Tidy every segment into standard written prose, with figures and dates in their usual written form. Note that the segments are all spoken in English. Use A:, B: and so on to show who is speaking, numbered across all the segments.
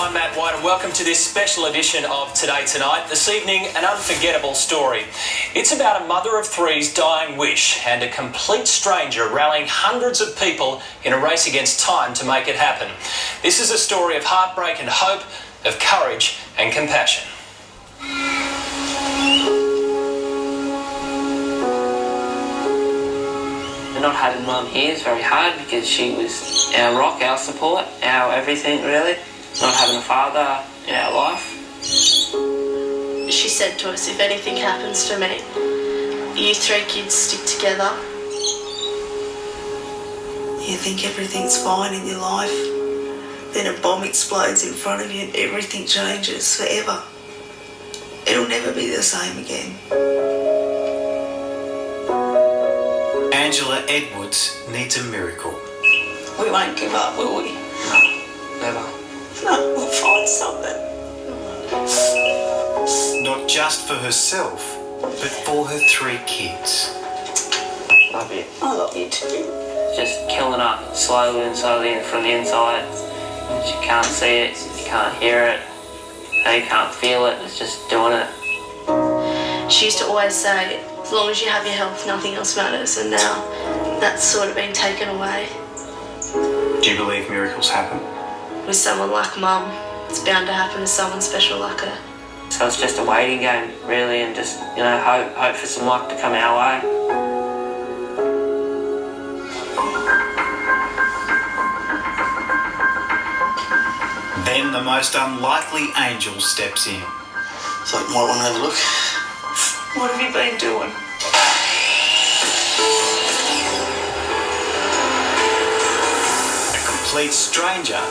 A: I'm Matt White and welcome to this special edition of Today Tonight. This evening, an unforgettable story. It's about a mother of three's dying wish and a complete stranger rallying hundreds of people in a race against time to make it happen. This is a story of heartbreak and hope, of courage and compassion.
B: Not having Mum here is very hard because she was our rock, our support, our everything really. Not having a father in our life.
C: She said to us, if anything happens to me, you three kids stick together.
D: You think everything's fine in your life, then a bomb explodes in front of you and everything changes forever. It'll never be the same again.
E: Angela Edwards needs a miracle.
D: We won't give up, will we?
B: No, never.
D: No, we'll find something.
E: Not just for herself, but for her three kids.
B: Love you.
D: I love you too.
B: Just killing her slowly and slowly from the inside. You can't see it, you can't hear it, you can't feel it, it's just doing it.
C: She used to always say, as long as you have your health, nothing else matters, and now that's sort of been taken away.
E: Do you believe miracles happen?
C: With someone like Mum, it's bound to happen to someone special like her.
B: So it's just a waiting game really, and just, you know, hope for some luck to come our way.
E: Then the most unlikely angel steps in.
F: So you might want to have a look.
D: What have you been doing?
E: A complete stranger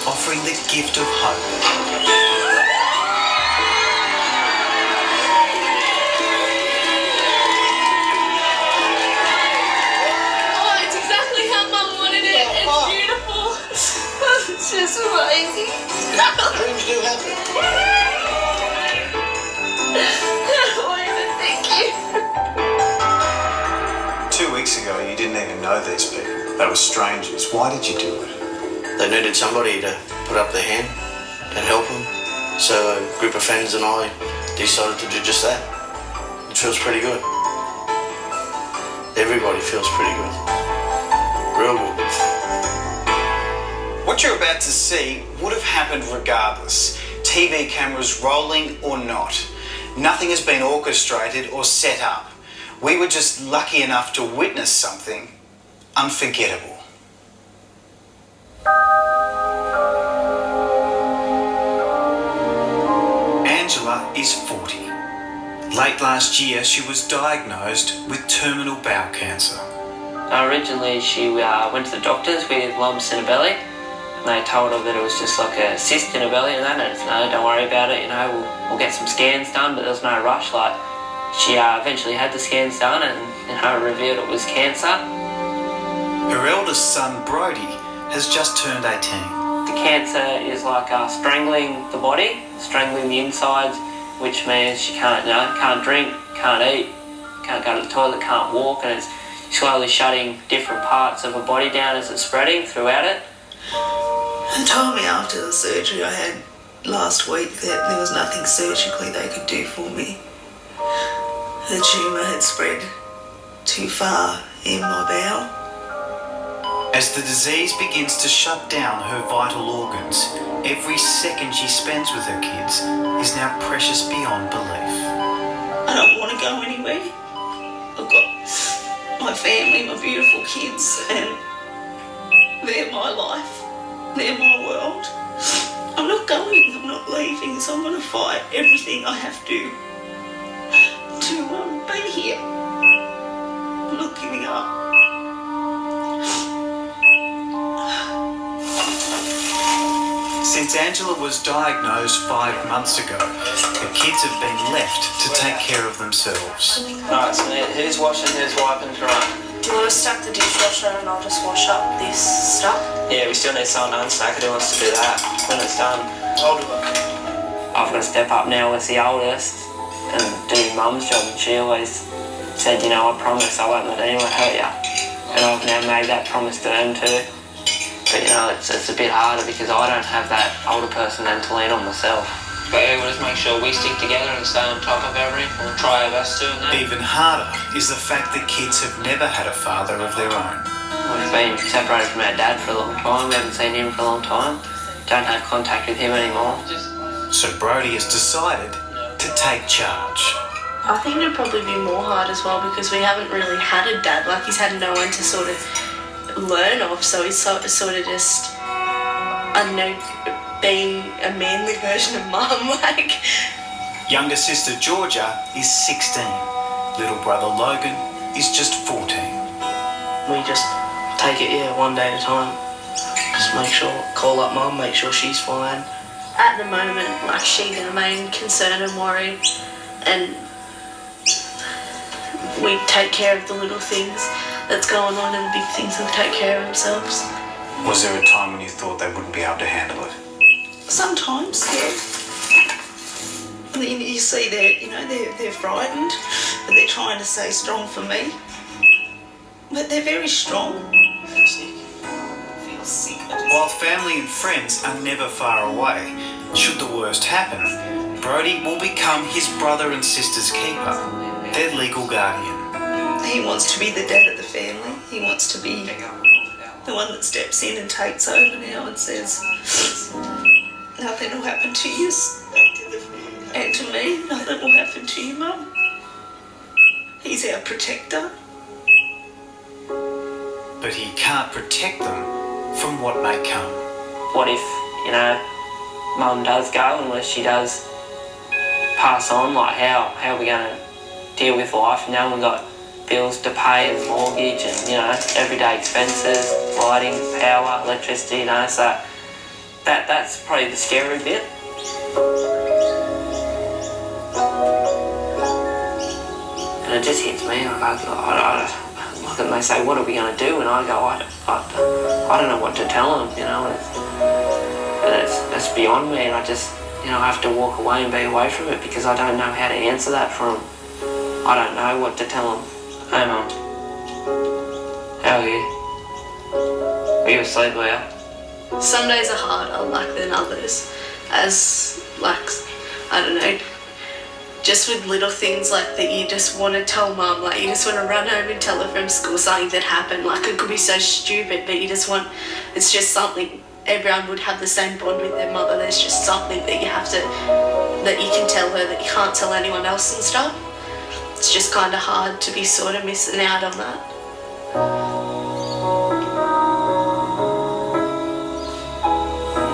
E: offering the gift of hope.
C: Oh, it's exactly how Mum wanted it. It's beautiful. It's just amazing.
F: Dreams do happen.
C: Thank you.
E: 2 weeks ago, you didn't even know these people. They were strangers. Why did you do it?
F: They needed somebody to put up their hand and help them. So a group of friends and I decided to do just that. It feels pretty good. Everybody feels pretty good. Real good.
E: What you're about to see would have happened regardless. TV cameras rolling or not. Nothing has been orchestrated or set up. We were just lucky enough to witness something unforgettable. Angela is 40. Late last year, she was diagnosed with terminal bowel cancer.
B: Originally she went to the doctors with lumps in her belly. And they told her that it was just like a cyst in her belly and that, and no, don't worry about it, you know, we'll get some scans done, but there was no rush. Like, she eventually had the scans done and, you know, revealed it was cancer.
E: Her eldest son, Brody, has just turned 18.
B: The cancer is like strangling the body, strangling the insides, which means she can't, you know, can't drink, can't eat, can't go to the toilet, can't walk, and it's slowly shutting different parts of her body down as it's spreading throughout it.
D: They told me after the surgery I had last week that there was nothing surgically they could do for me. The tumour had spread too far in my bowel.
E: As the disease begins to shut down her vital organs, every second she spends with her kids is now precious beyond belief.
D: I don't want to go anywhere. I've got my family, my beautiful kids, and they're my life. They're my world. I'm not going, I'm not leaving, so I'm going to fight everything I have to be here. I'm not giving up.
E: Since Angela was diagnosed 5 months ago, the kids have been left to take care of themselves.
B: Alright, so who's washing, who's wiping tonight?
C: Do you want to stack the dishwasher and I'll just wash up this stuff?
B: Yeah, we still need someone to unstack it. Who wants to do that when it's done?
F: I'll do it.
B: I've got to step up now as the oldest and do Mum's job, and she always said, you know, I promise I won't let anyone hurt you. And I've now made that promise to them too. But you know, it's a bit harder because I don't have that older person then to lean on myself. But yeah, we'll just make sure we stick together and stay on top of everything. We'll try our best to.
E: Even harder is the fact that kids have never had a father of their own.
B: We've been separated from our dad for a long time. We haven't seen him for a long time. Don't have contact with him anymore.
E: So Brodie has decided to take charge.
C: I think it'd probably be more hard as well because we haven't really had a dad. Like, he's had no one to sort of learn off, so he's sort of just, I don't know, being a manly version of mum. Like,
E: Younger sister Georgia is 16. Little brother Logan is just 14.
G: We just take it, one day at a time. Just make sure, call up mum, make sure she's fine.
C: at the moment, like, she's our main concern and worry, and we take care of the little things that's going on, and the big things will take care of themselves.
E: Was there a time when you thought they wouldn't be able to handle it?
D: Sometimes, yeah. You see they're frightened, but they're trying to stay strong for me. But they're very strong. Feel sick.
E: While family and friends are never far away, should the worst happen, Brodie will become his brother and sister's keeper, their legal guardian.
D: He wants to be the dad of the family. He wants to be the one that steps in and takes over now and says, nothing will happen to you. And to me, nothing will happen to you, Mum. He's our protector.
E: But he can't protect them from what may come.
B: What if, Mum does go, unless she does pass on? Like, how are we going to deal with life? Now we've got bills to pay and mortgage and, everyday expenses, lighting, power, electricity, so that's probably the scary bit. And it just hits me. I look and they say, what are we going to do? And I go, I don't know what to tell them, That's beyond me, and I just, have to walk away and be away from it because I don't know how to answer that for them. I don't know what to tell them. Hey, Mum. How are you? Are you asleep, were you?
C: Some days are harder, than others, as, I don't know, just with little things that you just want to tell Mum, you just want to run home and tell her from school something that happened, it could be so stupid, but you just want, it's just something, everyone would have the same bond with their mother, there's just something that you have to, that you can tell her that you can't tell anyone else and stuff. It's just kind of hard to be sort of missing out on that.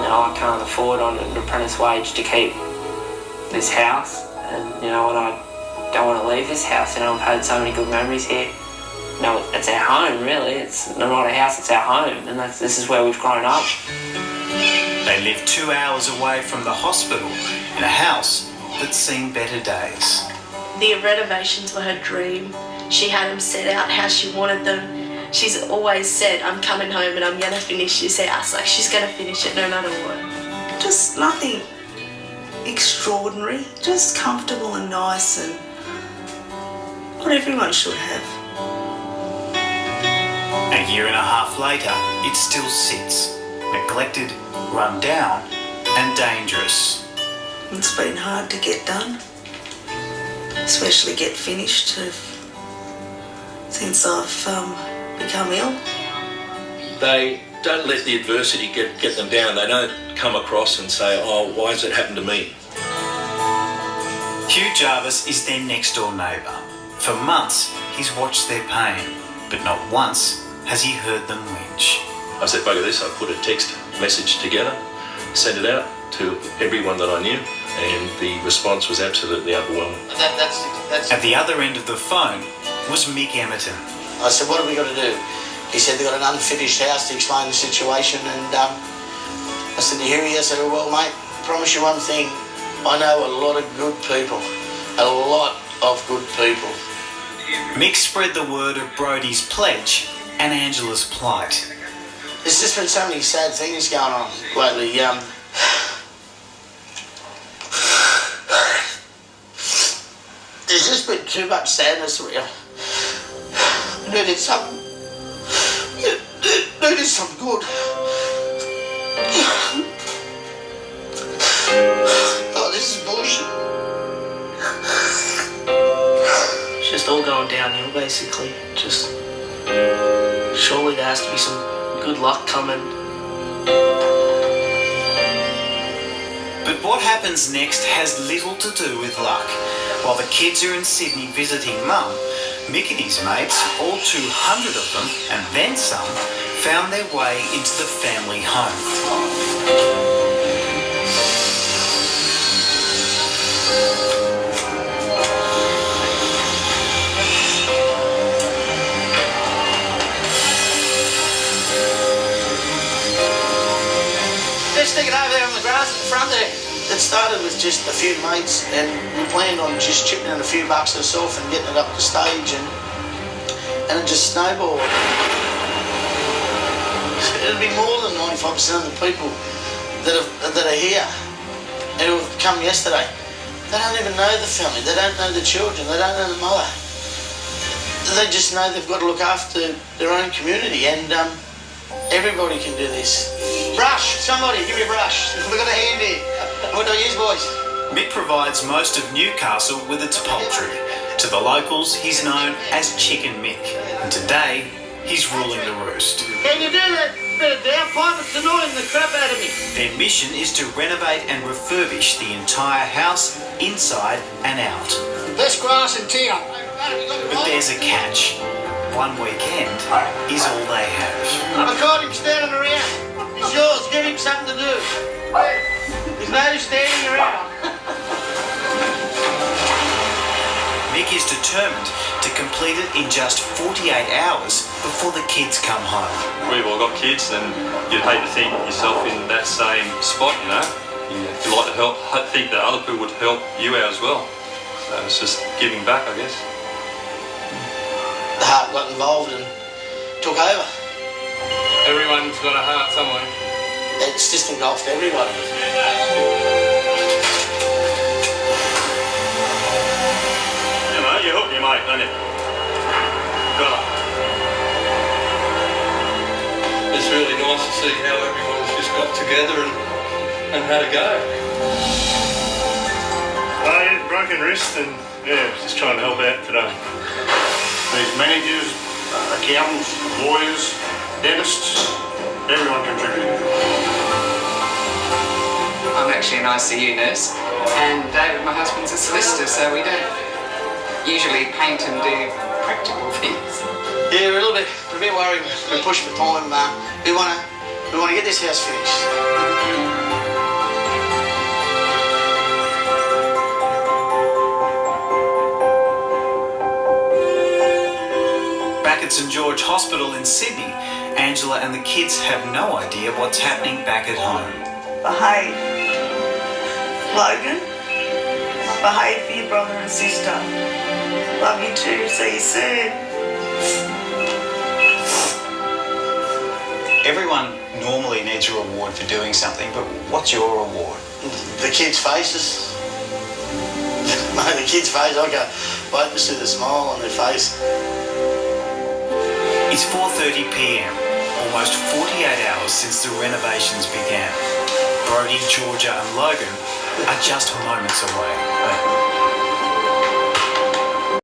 B: I can't afford on an apprentice wage to keep this house, and and I don't want to leave this house. I've had so many good memories here. It's our home, really. It's not a house, it's our home, and this is where we've grown up.
E: They live 2 hours away from the hospital in a house that's seen better days.
C: The renovations were her dream. She had them set out how she wanted them. She's always said, I'm coming home and I'm going to finish this house. She's going to finish it no matter what.
D: Just nothing extraordinary, just comfortable and nice and what everyone should have.
E: A year and a half later, it still sits, neglected, run down and dangerous.
D: It's been hard to get done, especially get finished since I've become ill.
H: They don't let the adversity get them down. They don't come across and say, oh, why has it happened to me?
E: Hugh Jarvis is their next door neighbour. For months, he's watched their pain, but not once has he heard them whinge.
H: I said, bugger this, I put a text message together, sent it out to everyone that I knew, and the response was absolutely overwhelming.
F: That's
E: At the other end of the phone was Mick Emerton.
F: I said, what have we got to do? He said they've got an unfinished house to explain the situation, and I said, you hear me? I said, well, mate, I promise you one thing. I know a lot of good people, a lot of good people.
E: Mick spread the word of Brodie's pledge and Angela's plight.
F: There's just been so many sad things going on lately. There's just been too much sadness around. Needed something good.
G: just all going downhill basically. Just surely there has to be some good luck coming.
E: But what happens next has little to do with luck. While the kids are in Sydney visiting Mum, Mick and his mates, all 200 of them, and then some, found their way into the family home.
F: Stick it over there on the grass in front there. It started with just a few mates, and we planned on just chipping in a few bucks ourselves and getting it up the stage, and it just snowballed. It'll be more than 95% of the people that are here who have come yesterday. They don't even know the family. They don't know the children. They don't know the mother. They just know they've got to look after their own community, and everybody can do this. Brush! Somebody, give me a brush. We've got a hand here. What do I use, boys?
E: Mick provides most of Newcastle with its poultry. To the locals, he's known as Chicken Mick. And today, he's ruling the roost.
F: Can you do that bit of downpipe? It's annoying the crap out of me.
E: Their mission is to renovate and refurbish the entire house, inside and out.
F: Best grass in town.
E: But there's a catch. One weekend is all they have.
F: I caught him standing around. He's yours. Give him something to do. There's no standing around.
E: Mick is determined to complete it in just 48 hours before the kids come home.
I: We've all got kids, and you'd hate to think yourself in that same spot, you know. You'd like to help, think that other people would help you out as well. So it's just giving back, I guess.
F: The heart got involved and took over.
I: Everyone's got a heart somewhere.
F: It's just engulfed everybody.
I: You know, you help your mate, don't you? Got it. It's really nice to see how everyone's just got together and had a go. Oh yeah, broken wrist, and just trying to help out today.
J: These managers, accountants, lawyers, dentists, everyone contributing.
K: I'm actually an ICU nurse, and David, my husband's a solicitor, so we don't usually paint and do practical things.
F: Yeah, we're a little bit worried. We're pushing for time. We want to get this house finished.
E: Back at St George Hospital in Sydney, Angela and the kids have no idea what's happening back at home.
L: Behave. Logan, behave for your brother and sister. Love you too, see you soon.
E: Everyone normally needs a reward for doing something, but what's your reward?
F: The kids' faces. Mate, the kids' face, I can see the smile on their face.
E: It's 4:30 p.m, almost 48 hours since the renovations began. Brodie, Georgia and Logan are just moments away.